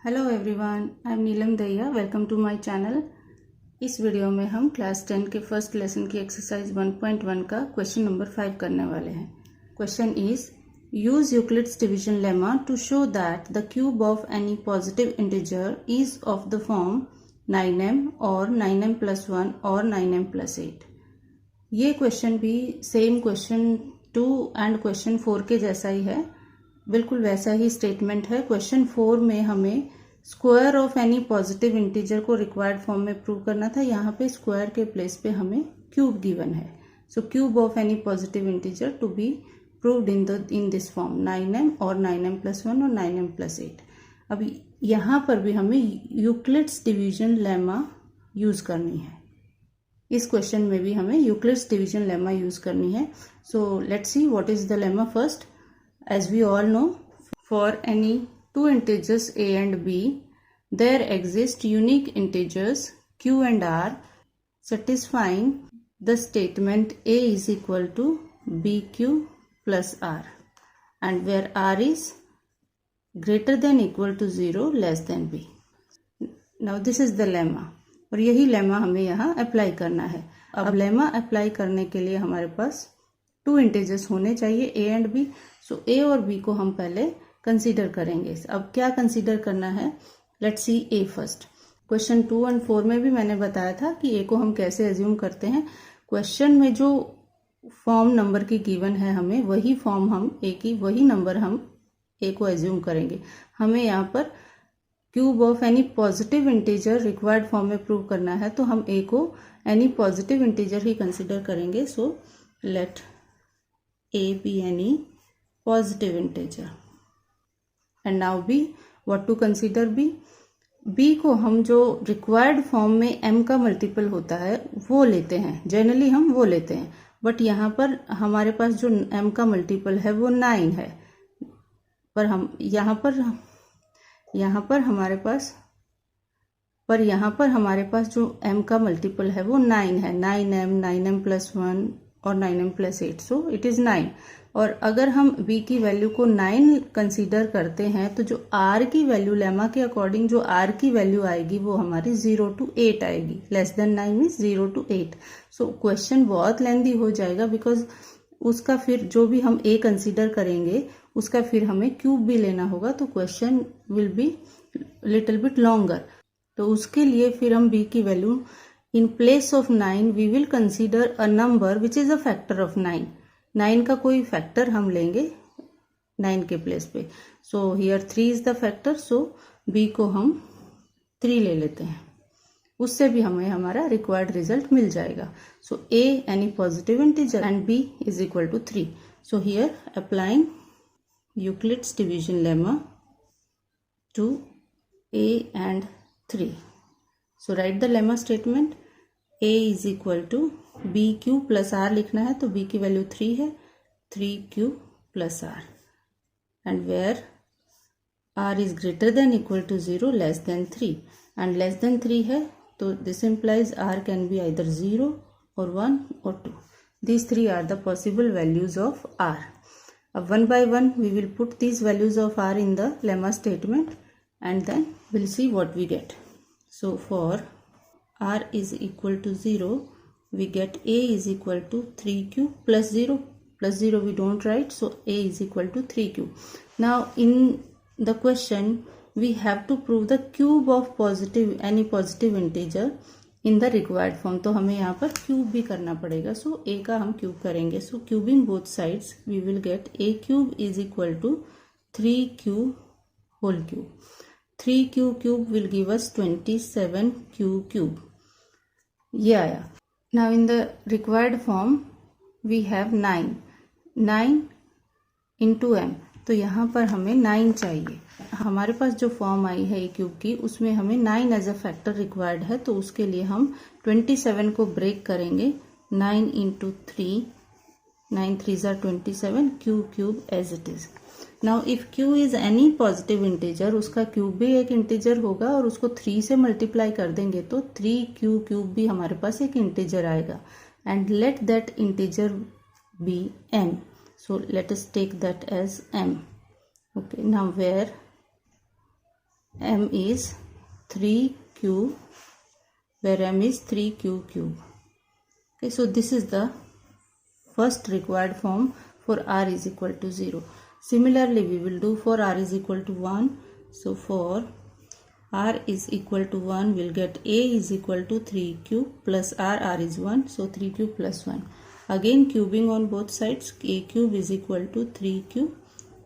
Hello everyone, I am Neelam Dahiya. Welcome to my channel. इस video में हम क्लास 10 के फर्स्ट लेसन की एक्सरसाइज 1.1 का क्वेश्चन नंबर 5 करने वाले हैं। Question is use Euclid's division lemma to show that the cube of any positive integer is of the form 9m और 9m + 1 और 9m + 8। ये क्वेश्चन भी सेम क्वेश्चन 2 एंड क्वेश्चन 4 के जैसा ही है, बिल्कुल वैसा ही स्टेटमेंट है। क्वेश्चन 4 में हमें square of any positive integer को रिक्वायर्ड फॉर्म में प्रूव करना था। यहाँ पे स्क्वायर के प्लेस पे हमें क्यूब गिवन है। So cube of any positive integer to be proved in this form 9m और 9m + 1 और 9m + 8। अब यहाँ पर भी हमें यूक्लिड्स डिवीजन लेमा यूज करनी है। इस क्वेश्चन में भी हमें यूक्लिड्स डिवीजन लेमा यूज करनी है। So let's see what is the lemma first. As we all know, for any two integers a and b, there exist unique integers q and r satisfying the statement a is equal to bq plus r, and where r is greater than equal to 0 less than b. Now this is the lemma, और यही lemma हमें यहाँ apply करना है। अब lemma apply करने के लिए हमारे पास टू इंटीजर्स होने चाहिए ए एंड बी। सो ए और बी को हम पहले कंसीडर करेंगे। अब क्या कंसीडर करना है, let's see A first. Question 2 and 4 में भी मैंने बताया था कि ए को हम कैसे एज्यूम करते हैं। क्वेश्चन में जो फॉर्म नंबर की गिवन है हमें वही फॉर्म हम ए की वही नंबर हम ए को एज्यूम करेंगे। हमें यहाँ पर cube of any positive integer required form में प्रूव करना है, तो हम ए को एनी पॉजिटिव इंटीजर ही कंसिडर करेंगे। So let a be any positive integer and now b, what to consider b? b को हम जो रिक्वायर्ड फॉर्म में m का मल्टीपल होता है वो लेते हैं, जनरली हम वो लेते हैं, बट यहाँ पर हमारे पास जो m का मल्टीपल है वो 9 है। पर हम यहाँ पर हमारे पास जो m का मल्टीपल है वो 9 है। 9m 9m + 1 और 9m + 8, सो इट इज 9। और अगर हम b की वैल्यू को 9 कंसीडर करते हैं तो जो r की वैल्यू लेमा के अकॉर्डिंग जो r की वैल्यू आएगी वो हमारी 0 to 8 आएगी। Less than 9 means 0 to 8। So question बहुत लेंदी हो जाएगा, बिकॉज उसका फिर जो भी हम a कंसीडर करेंगे उसका फिर हमें क्यूब भी लेना होगा, तो question will be little bit longer. तो उसके लिए फिर हम b की value in place of 9 we will consider a number which is a factor of 9. 9 का कोई फैक्टर हम लेंगे 9 के प्लेस पे। so here 3 is the factor, so b को हम 3 ले लेते हैं, उससे भी हमें हमारा रिक्वायर्ड रिजल्ट मिल जाएगा। so a any positive integer and b is equal to 3. so here applying Euclid's division lemma to a and 3. So write the lemma statement. a is equal to bq plus r लिखना है, तो b की value 3 है, 3q plus r, and where r is greater than equal to 0 less than 3, and less than 3 है तो this implies r can be either 0 or 1 or 2. These three are the possible values of r. अब one by one we will put these values of r in the lemma statement and then we'll see what we get. So for r is equal to 0, we get a is equal to 3q plus 0. Plus 0 we don't write, so a is equal to 3q. Now in the question we have to prove the cube of any positive integer in the required form. तो हमें यहाँ पर cube भी करना पड़ेगा। so a का हम cube करेंगे। so cubing both sides we will get a cube is equal to 3q whole cube. 3q cube will give us 27q cube. ये आया। Now in the required form we have 9 into m, तो यहाँ पर हमें 9 चाहिए। हमारे पास जो form I है a क्यूब की उसमें हमें 9 एज अ फैक्टर रिक्वायर्ड है, तो उसके लिए हम 27 को ब्रेक करेंगे। 9 into 3, 9 3s are 27, q cube as it is. Now if q is any positive integer, उसका क्यूब भी एक इंटीजर होगा और उसको 3 से मल्टीप्लाई कर देंगे तो 3q क्यूब भी हमारे पास एक इंटीजर आएगा। and let that integer be m. So let us take that as m. Okay, now where m is 3q, where m is 3q cube. Okay, so this is the first required form for r is equal to 0. Similarly, we will do for r is equal to 1. So for r is equal to 1, we'll get a is equal to 3 cube plus r is 1, so 3 cube plus 1. Again cubing on both sides, a cube is equal to 3 cube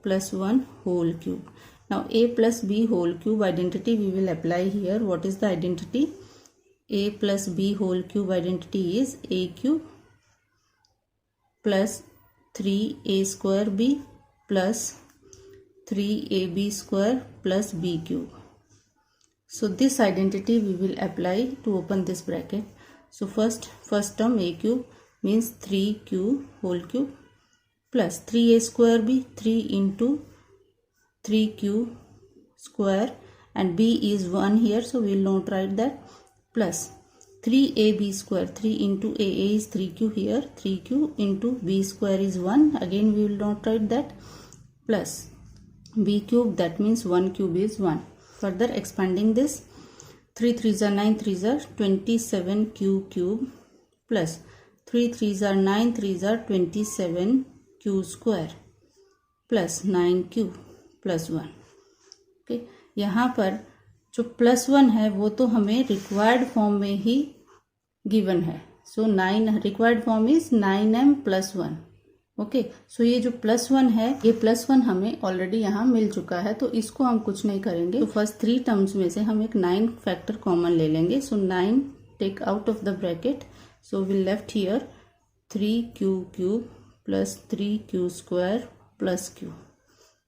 plus 1 whole cube. Now a plus b whole cube identity we will apply here. What is the identity? A plus b whole cube identity is a cube plus 3a square b plus 3ab square plus b cube. So this identity we will apply to open this bracket. So first term a cube means 3q whole cube plus 3a square b, 3 into 3q square, and b is 1 here, so we will not write that, plus 3ab square, 3 into a is 3q here, 3q into b square is 1, again we will not write that, plus b cube, that means 1 cube is 1. Further expanding this, 3 3s are 9, 3s are 27q cube plus 3 3s are 9, 3s are 27q square plus 9q plus 1. Okay, यहाँ पर जो plus 1 है वो तो हमें required form में ही given है. So 9 required form is 9m plus 1. Okay, so ये जो प्लस 1 है, ये प्लस 1 हमें ऑलरेडी यहाँ मिल चुका है, तो इसको हम कुछ नहीं करेंगे. तो फर्स्ट 3 टर्म्स में से हम एक 9 फैक्टर कॉमन ले लेंगे. So 9 take out of the bracket, so we left here 3q cube plus 3q square plus q,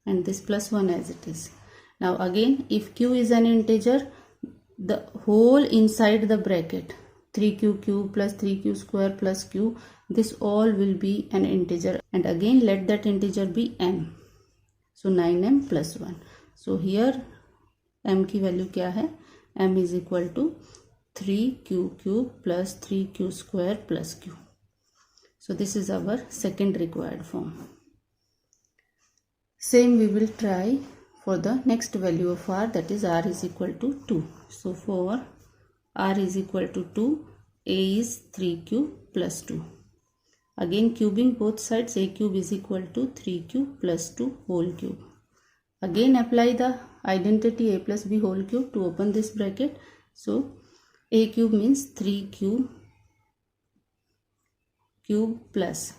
and this plus 1 as it is. Now again, if q is an integer, the whole inside the bracket 3q cube plus 3q square plus q, this all will be an integer, and again let that integer be m. So 9m plus 1. So here m की value क्या है? m is equal to 3q cube plus 3q square plus q. So this is our second required form. Same we will try for the next value of r, that is r is equal to 2. So for r is equal to 2, a is 3q plus 2. Again cubing both sides, a cube is equal to 3q plus 2 whole cube. Again apply the identity a plus b whole cube to open this bracket. So a cube means 3q cube plus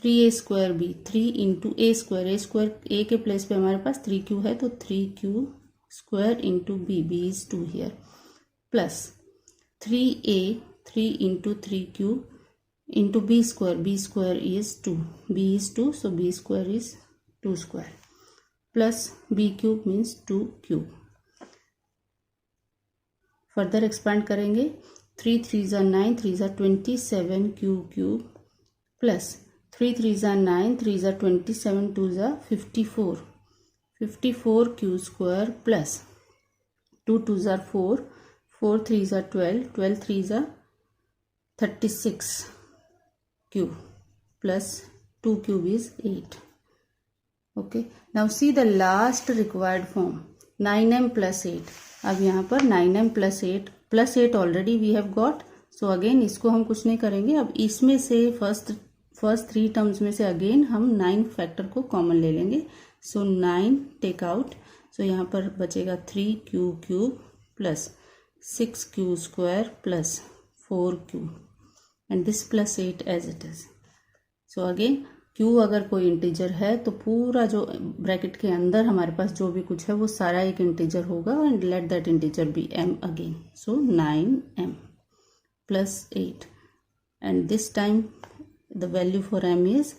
3a square b, 3 into a square a के place पे हमारे पास 3q है, तो 3q square into b is 2 here, plus 3a 3 into 3q into b square is 2, b is 2, so b square is 2 square, plus b cube means 2 cube. Further expand करेंगे, 3 3s are 9, 3s are 27q cube plus 3 3s are 9, 3s are 27, 2s are 54, 54q square plus 2 2s are 4, 4 3s are 12, 12 3s are 36 cube plus 2 cube is 8. Okay, now see the last required form, 9m plus 8. अब यहाँ पर 9m plus 8 already we have got. So again इसको हम कुछ नहीं करेंगे. अब इसमें से फर्स्ट 3 टर्म्स में से अगेन हम 9 फैक्टर को कॉमन ले लेंगे. सो 9 टेक आउट, सो यहाँ पर बचेगा 3q cube plus 6q square plus 4q and this plus 8 as it is. So again q अगर कोई इंटीजर है तो पूरा जो ब्रैकेट के अंदर हमारे पास जो भी कुछ है वो सारा एक इंटीजर होगा, and let that integer be m again. So 9m plus 8, and this time the value for m is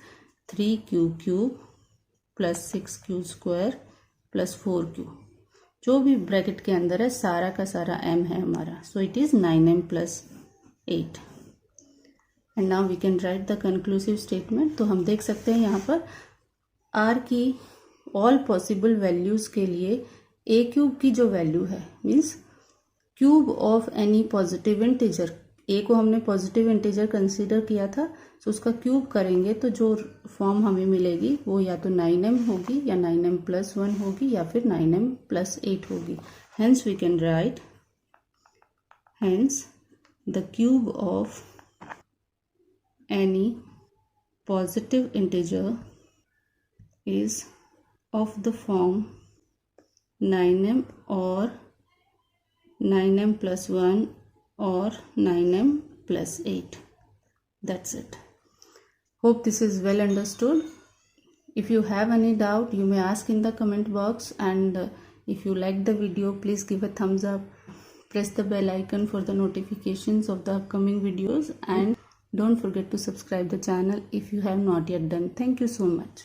3q cube plus 6q square plus 4q. जो भी ब्रैकेट के अंदर है सारा का सारा m है हमारा. So it is 9m plus 8. And now we can write the conclusive statement. तो हम देख सकते हैं यहाँ पर r की ऑल पॉसिबल वैल्यूज के लिए a क्यूब की जो वैल्यू है means cube of any positive integer, A को हमने पॉजिटिव इंटीजर कंसीडर किया था, तो उसका क्यूब करेंगे तो जो फॉर्म हमें मिलेगी वो या तो 9m होगी या 9m+1 होगी या फिर 9m+8 होगी. Hence we can write, hence the cube of any positive integer is of the form 9m or 9m+1 or 9m+8. That's it. Hope this is well understood. If you have any doubt, you may ask in the comment box, and if you like the video, please give a thumbs up. Press the bell icon for the notifications of the upcoming videos, and don't forget to subscribe the channel if you have not yet done. Thank you so much.